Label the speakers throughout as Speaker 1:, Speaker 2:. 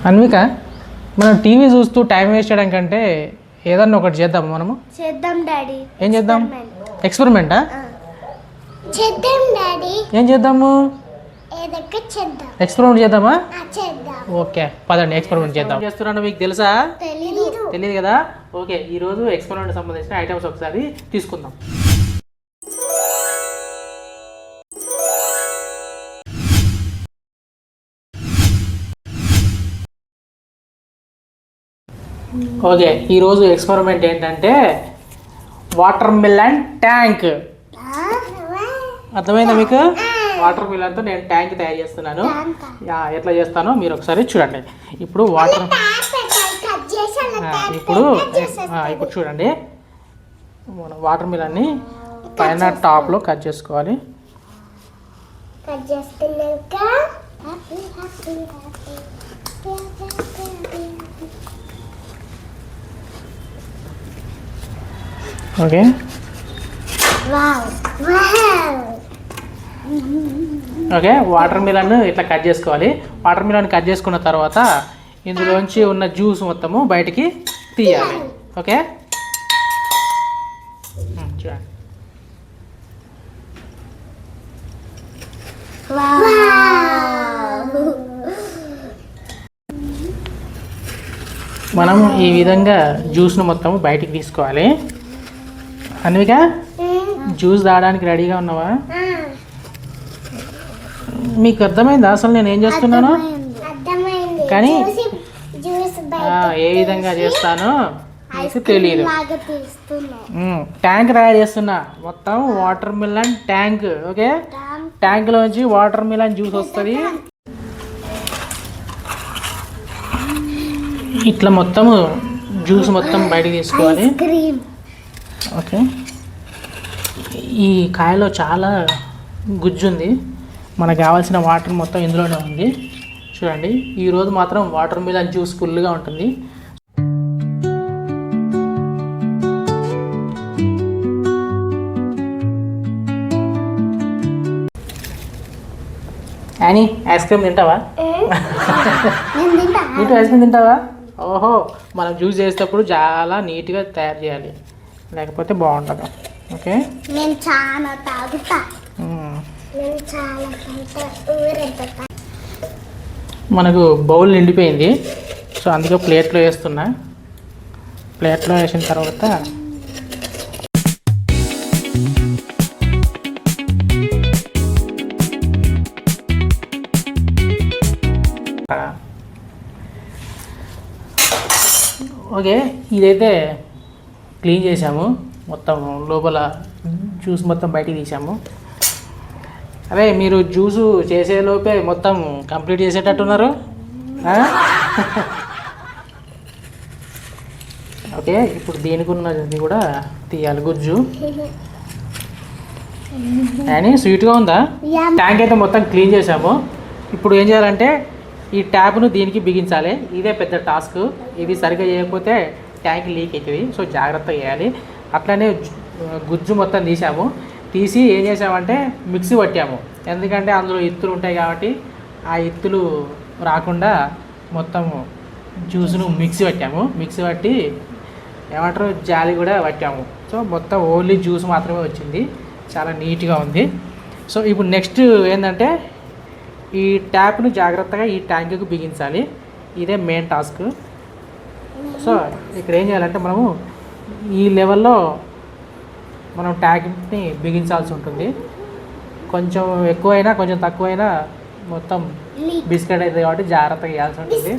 Speaker 1: అన్విక, మనం టీవీ చూస్తూ time waste చేయడం కంటే ఏదన్నా ఒకటి చేద్దాం. మనము
Speaker 2: చేద్దాం డాడీ.
Speaker 1: ఏం చేద్దాం? ఎక్స్పెరిమెంటా?
Speaker 2: చేద్దాం డాడీ.
Speaker 1: ఏం చేద్దాము?
Speaker 2: ఏదొక్క చేద్దాం.
Speaker 1: ఎక్స్పెరిమెంట్ చేద్దామా?
Speaker 2: చేద్దాం.
Speaker 1: ఓకే, పదండి ఎక్స్పెరిమెంట్ చేద్దాం. చేస్తున్నాను మీకు తెలుసా?
Speaker 2: తెలియదు
Speaker 1: కదా. ఓకే, ఈరోజు ఎక్స్పెరిమెంట్ సంబంధించిన ఐటమ్స్ ఒకసారి తీసుకుందాం. ఓకే, ఈరోజు ఎక్స్పెరిమెంట్ ఏంటంటే వాటర్ మిలన్ ట్యాంక్. అర్థమైందా మీకు? వాటర్ మిలన్తో నేను ట్యాంక్ తయారు చేస్తున్నాను. ఎట్లా చేస్తానో మీరు ఒకసారి చూడండి. ఇప్పుడు ఇప్పుడు చూడండి, మనం వాటర్ మిలన్ని పైన టాప్లో కట్ చేసుకోవాలి. ఓకే, ఓకే, వాటర్ మిలన్ ఇట్లా కట్ చేసుకోవాలి. వాటర్ మిలన్ కట్ చేసుకున్న తర్వాత ఇందులోంచి ఉన్న జ్యూస్ మొత్తము బయటికి తీయాలి. ఓకే, చూడండి. మనం ఈ విధంగా జ్యూస్ను మొత్తము బయటికి తీసుకోవాలి. అన్విక, జ్యూస్ తాగడానికి రెడీగా ఉన్నావా? మీకు అర్థమైందా అసలు నేను ఏం చేస్తున్నాను? కానీ ఏ విధంగా చేస్తానో మీకు తెలియదు. ట్యాంక్ తయారు చేస్తున్నా, మొత్తం వాటర్ మిలన్ ట్యాంక్. ఓకే, ట్యాంక్లోంచి వాటర్ మిలన్ జ్యూస్ వస్తుంది. ఇట్లా మొత్తము జ్యూస్ మొత్తం బయటికి తీసుకోవాలి. ఓకే, ఈ కాయలో చాలా గుజ్జు ఉంది. మనకు కావాల్సిన వాటర్ మొత్తం ఇందులోనే ఉంది. చూడండి, ఈరోజు మాత్రం వాటర్ మిలన్ జ్యూస్ ఫుల్గా ఉంటుంది. యానీ, ఐస్ క్రీమ్ తింటావా? నీకు ఐస్ క్రీమ్ తింటావా? ఓహో, మనం జ్యూస్ చేసేటప్పుడు చాలా నీట్గా తయారు చేయాలి, లేకపోతే బాగుంటుంది. ఓకే,
Speaker 2: నేను చాలా తాగుతా.
Speaker 1: మనకు బౌల్ నిండిపోయింది, సో అందుకే ప్లేట్లో వేస్తున్నా. ప్లేట్లో వేసిన తర్వాత ఓకే, ఇదైతే క్లీన్ చేసాము, మొత్తం లోపల జ్యూస్ మొత్తం బయటికి తీసాము. అదే మీరు జ్యూసు చేసేలోపే మొత్తం కంప్లీట్ చేసేటట్టున్నారు. ఓకే, ఇప్పుడు దీనికి ఉన్నది కూడా తీయాలి, గుజ్జు. అని స్వీట్గా ఉందా? ట్యాంక్ అయితే మొత్తం క్లీన్ చేసాము. ఇప్పుడు ఏం చేయాలంటే ఈ ట్యాప్ను దీనికి బిగించాలి. ఇదే పెద్ద టాస్క్. ఇది సరిగ్గా చేయకపోతే ట్యాంక్ లీక్ అవుతుంది, సో జాగ్రత్తగా చేయాలి. అట్లనే గుజ్జు మొత్తం తీసాము. తీసి ఏం చేసామంటే మిక్సీ పట్టాము, ఎందుకంటే అందులో ఇత్తులు ఉంటాయి కాబట్టి ఆ ఇత్తులు రాకుండా మొత్తం జ్యూస్ను మిక్సీ పట్టాము. మిక్సీ పట్టి ఏమంటారు, జాలి కూడా పట్టాము. సో మొత్తం ఓన్లీ జ్యూస్ మాత్రమే వచ్చింది, చాలా నీట్గా ఉంది. సో ఇప్పుడు నెక్స్ట్ ఏంటంటే ఈ ట్యాప్ను జాగ్రత్తగా ఈ ట్యాంకుకు బిగించాలి. ఇదే మెయిన్ టాస్క్. సో ఇక్కడ ఏం చేయాలంటే మనము ఈ లెవెల్లో మనం ట్యాంక్ని బిగించాల్సి ఉంటుంది. కొంచెం ఎక్కువైనా కొంచెం తక్కువైనా మొత్తం బిస్కెట్ అవుతుంది కాబట్టి జాగ్రత్తగా వేయాల్సి ఉంటుంది.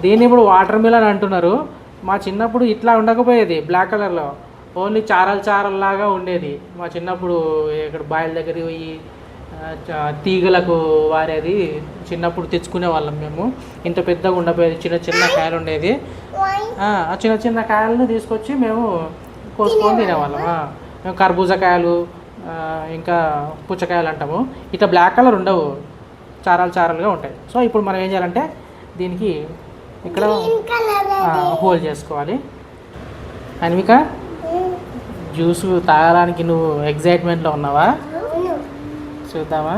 Speaker 1: దీన్ని ఇప్పుడు వాటర్ మిలన్ అంటున్నారు. మా చిన్నప్పుడు ఇట్లా ఉండకపోయేది, బ్లాక్ కలర్లో ఓన్లీ చారల్లాగా ఉండేది. మా చిన్నప్పుడు ఇక్కడ బాయిల దగ్గర పోయి తీగలకు వారేది చిన్నప్పుడు తెచ్చుకునే వాళ్ళం మేము. ఇంత పెద్దగా ఉండపోయేది, చిన్న చిన్న కాయలు ఉండేది. ఆ చిన్న చిన్న కాయలను తీసుకొచ్చి మేము కోసుకొని తినేవాళ్ళం. మేము కర్బూజకాయలు ఇంకా పుచ్చకాయలు అంటాము. ఇట్లా బ్లాక్ కలర్ ఉండవు, చారలుగా ఉంటాయి. సో ఇప్పుడు మనం ఏం చేయాలంటే దీనికి ఇక్కడ హోల్ చేసుకోవాలి. అన్విక, జ్యూస్ తాగడానికి నువ్వు ఎగ్జైట్మెంట్లో ఉన్నావా? చూద్దామా?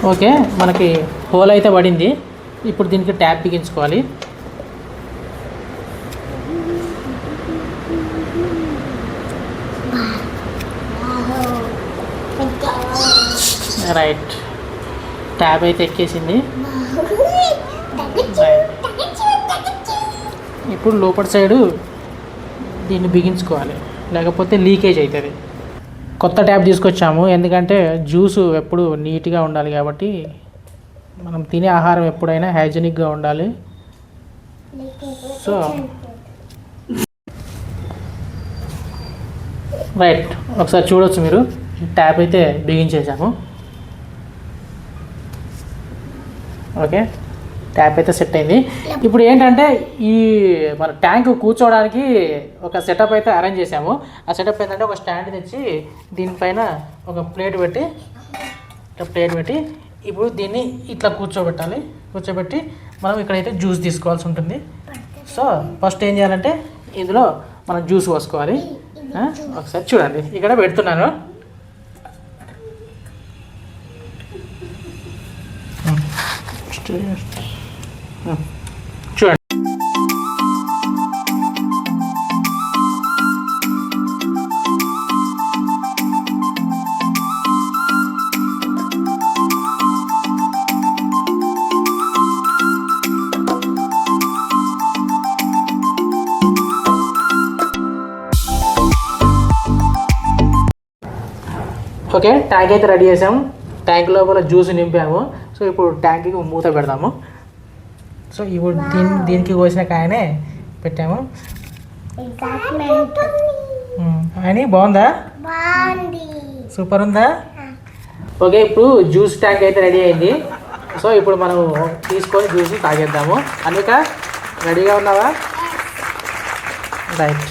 Speaker 1: ఓకే, మనకి హోల్ అయితే పడింది. ఇప్పుడు దీనికి ట్యాప్ బిగించుకోవాలి. రైట్, ట్యాప్ అయితే ఎక్కేసింది. ఇప్పుడు లోపల సైడు దీన్ని బిగించుకోవాలి, లేకపోతే లీకేజ్ అవుతుంది. కొత్త ట్యాప్ తీసుకొచ్చాము, ఎందుకంటే జ్యూసు ఎప్పుడు నీట్గా ఉండాలి కాబట్టి. మనం తినే ఆహారం ఎప్పుడైనా హైజీనిక్గా ఉండాలి. సో రైట్, ఒకసారి చూడొచ్చు మీరు. ట్యాప్ అయితే బిగించేసాము. ఓకే, ట్యాప్ అయితే సెట్ అయింది. ఇప్పుడు ఏంటంటే ఈ మన ట్యాంక్ కూర్చోవడానికి ఒక సెటప్ అయితే అరేంజ్ చేసాము. ఆ సెటప్ ఏంటంటే ఒక స్టాండ్ తెచ్చి దీనిపైన ఒక ప్లేట్ పెట్టి ఇప్పుడు దీన్ని ఇట్లా కూర్చోబెట్టి మనం ఇక్కడైతే జ్యూస్ తీసుకోవాల్సి ఉంటుంది. సో ఫస్ట్ ఏం చేయాలంటే ఇందులో మనం జ్యూస్ పోసుకోవాలి. ఒకసారి చూడండి, ఇక్కడ పెడుతున్నాను. చూడండి, ఓకే, ట్యాంక్ అయితే రెడీ చేసాము. ట్యాంక్ లోపల జ్యూస్ నింపాము. సో ఇప్పుడు ట్యాంక్కి మూత పెడదాము. సో ఇప్పుడు దీనికి కోసిన కాయనే పెట్టాము. అని బాగుందా? సూపర్ ఉందా? ఓకే, ఇప్పుడు జ్యూస్ ట్యాంక్ అయితే రెడీ అయింది. సో ఇప్పుడు మనం తీసుకొని జ్యూస్ తాగేద్దాము. అనిక, రెడీగా ఉన్నావా? Right.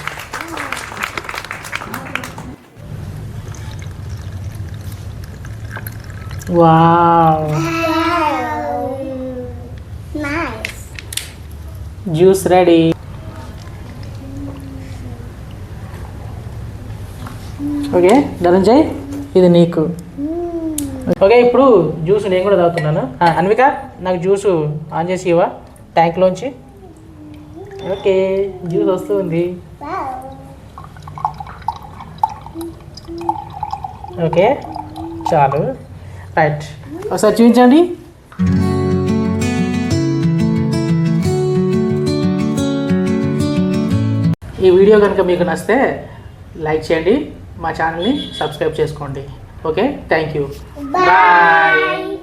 Speaker 1: Wow,
Speaker 2: nice.
Speaker 1: Juice ready. Okay Dhananjay, ఇది నీకు. ఓకే, ఇప్పుడు జ్యూస్ నేను కూడా తాగుతున్నాను. అన్విక, నాకు జ్యూస్ ఆన్ చేసి ఇవ్వా ట్యాంక్లోంచి. ఓకే, జ్యూస్ వస్తుంది. ఓకే, చాలు. రైట్, ఒకసారి చూపించండి. ఈ వీడియో కనుక మీకు నచ్చితే లైక్ చేయండి, మా ఛానల్ని సబ్స్క్రైబ్ చేసుకోండి. Okay, thank you, bye.